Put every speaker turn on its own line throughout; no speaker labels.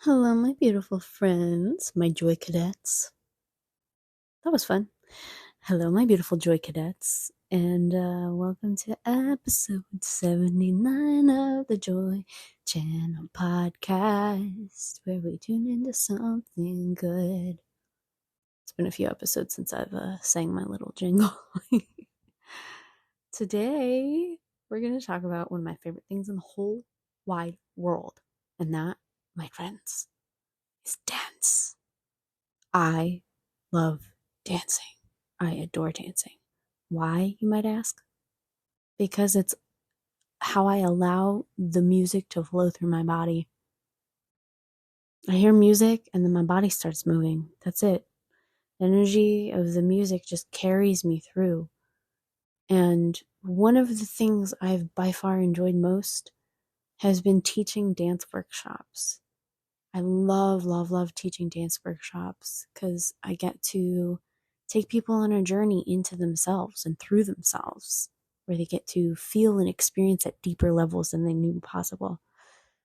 Hello, my beautiful friends, my Joy Cadets. That was fun. Hello, my beautiful Joy Cadets, and welcome to episode 79 of the Joy Channel podcast, where we tune into something good. It's been a few episodes since I've sang my little jingle. Today, we're going to talk about one of my favorite things in the whole wide world, and that, my friends, is dance. I love dancing. I adore dancing. Why, you might ask? Because it's how I allow the music to flow through my body. I hear music and then my body starts moving. That's it. The energy of the music just carries me through. And one of the things I've by far enjoyed most has been teaching dance workshops. I love, love, love teaching dance workshops because I get to take people on a journey into themselves and through themselves, where they get to feel and experience at deeper levels than they knew possible.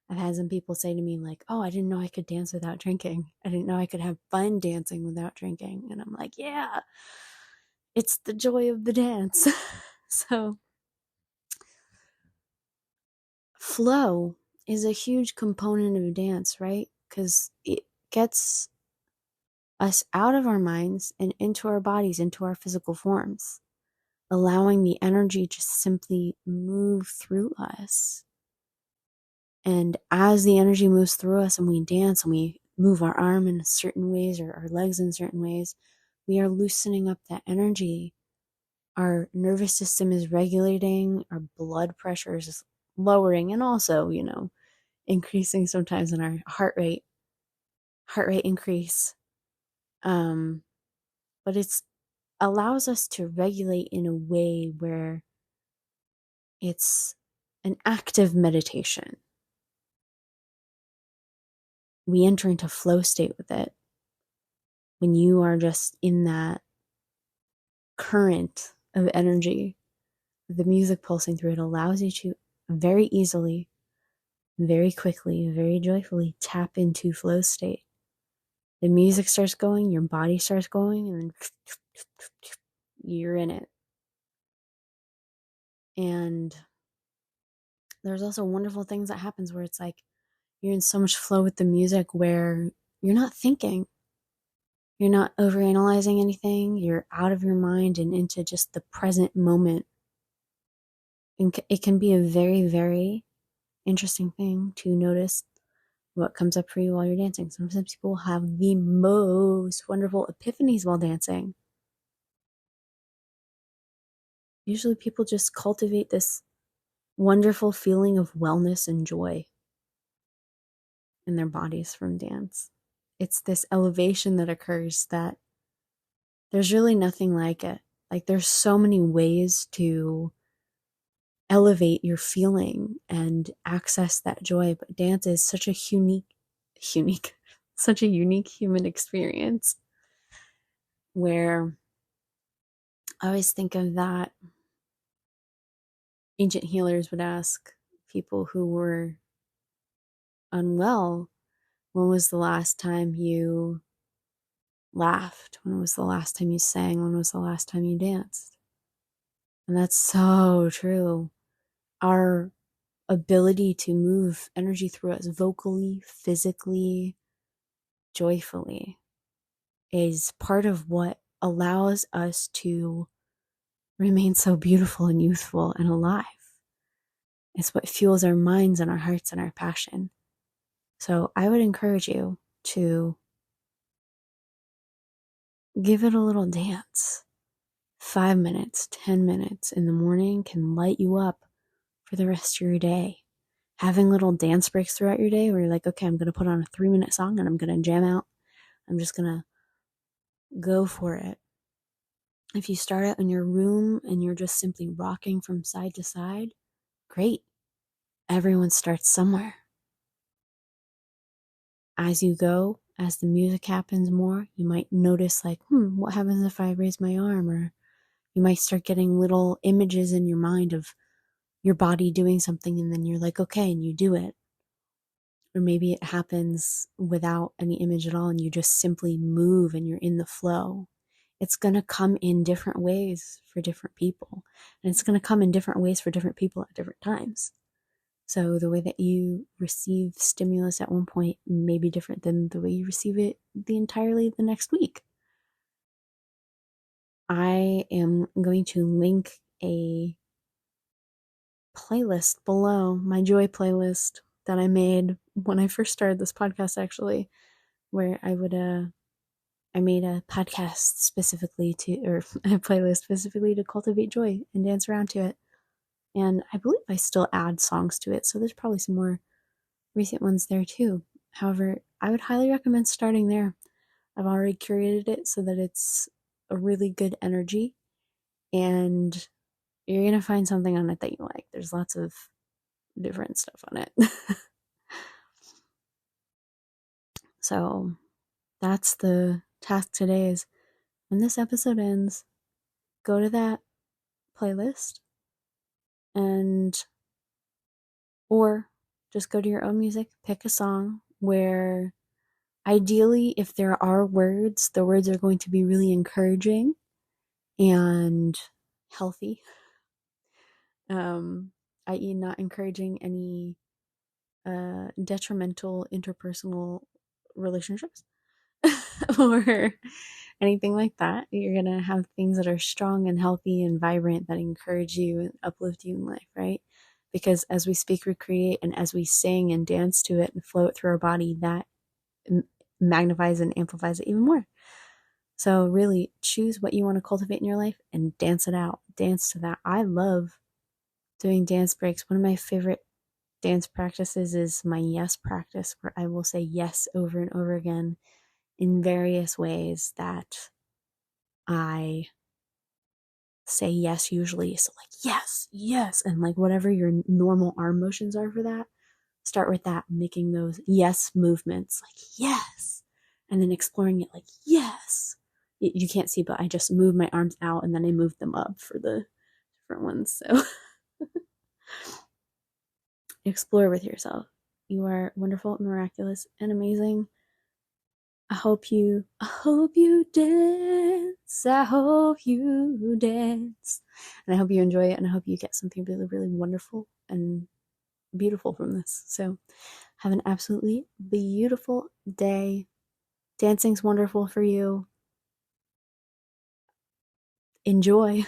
I've had some people say to me, like, oh, I didn't know I could dance without drinking. I didn't know I could have fun dancing without drinking. And I'm like, yeah, it's the joy of the dance. So, flow is a huge component of dance, right? Because it gets us out of our minds and into our bodies, into our physical forms, allowing the energy to simply move through us. And as the energy moves through us and we dance and we move our arm in certain ways or our legs in certain ways, we are loosening up that energy. Our nervous system is regulating, our blood pressure is lowering, and also, increasing sometimes in our heart rate increase. But it's allows us to regulate in a way where it's an active meditation. We enter into flow state with it. When you are just in that current of energy, the music pulsing through it allows you to very easily, very quickly, very joyfully tap into flow state. The music starts going, your body starts going, and then you're in it. And there's also wonderful things that happens where it's like you're in so much flow with the music where you're not thinking. You're not overanalyzing anything. You're out of your mind and into just the present moment. And it can be a very, very interesting thing to notice what comes up for you while you're dancing. Sometimes people have the most wonderful epiphanies while dancing. Usually people just cultivate this wonderful feeling of wellness and joy in their bodies from dance. It's this elevation that occurs that there's really nothing like it. Like, there's so many ways to elevate your feeling and access that joy, but dance is such a unique such a unique human experience, where I always think of that ancient healers would ask people who were unwell, when was the last time you laughed? When was the last time you sang? When was the last time you danced? And that's so true. Our ability to move energy through us vocally, physically, joyfully is part of what allows us to remain so beautiful and youthful and alive. It's what fuels our minds and our hearts and our passion. So I would encourage you to give it a little dance. 5 minutes, 10 minutes in the morning can light you up for the rest of your day. Having little dance breaks throughout your day where you're like, okay, I'm going to put on a 3-minute song and I'm going to jam out. I'm just going to go for it. If you start out in your room and you're just simply rocking from side to side, great. Everyone starts somewhere. As you go, as the music happens more, you might notice, like, what happens if I raise my arm? Or you might start getting little images in your mind of your body doing something, and then you're like, okay, and you do it. or maybe it happens without any image at all and you just simply move and you're in the flow. It's going to come in different ways for different people, and it's going to come in different ways for different people at different times. So the way that you receive stimulus at one point may be different than the way you receive it the next week. I am going to link a playlist below, my joy playlist that I made when I first started this podcast, actually, where I made a podcast specifically or a playlist specifically to cultivate joy and dance around to it. And I believe I still add songs to it, so there's probably some more recent ones there too. However, I would highly recommend starting there. I've already curated it so that it's a really good energy, and you're going to find something on it that you like. There's lots of different stuff on it. So that's the task today is when this episode ends, go to that playlist and or just go to your own music, pick a song where ideally if there are words, the words are going to be really encouraging and healthy. I.e. not encouraging any detrimental interpersonal relationships or anything like that. You're going to have things that are strong and healthy and vibrant that encourage you and uplift you in life, right? Because as we speak, we create, and as we sing and dance to it and flow it through our body, that magnifies and amplifies it even more. So really choose what you want to cultivate in your life and dance it out. Dance to that. I love doing dance breaks. One of my favorite dance practices is my yes practice, where I will say yes over and over again in various ways that I say yes usually. So like yes, yes, and like whatever your normal arm motions are for that, start with that, making those yes movements like yes, and then exploring it like yes. You can't see, but I just move my arms out and then I move them up for the different ones. So explore with yourself. You are wonderful, miraculous, and amazing. I hope you dance. I hope you dance. And I hope you enjoy it, and I hope you get something really, really wonderful and beautiful from this. So have an absolutely beautiful day. Dancing's wonderful for you. Enjoy.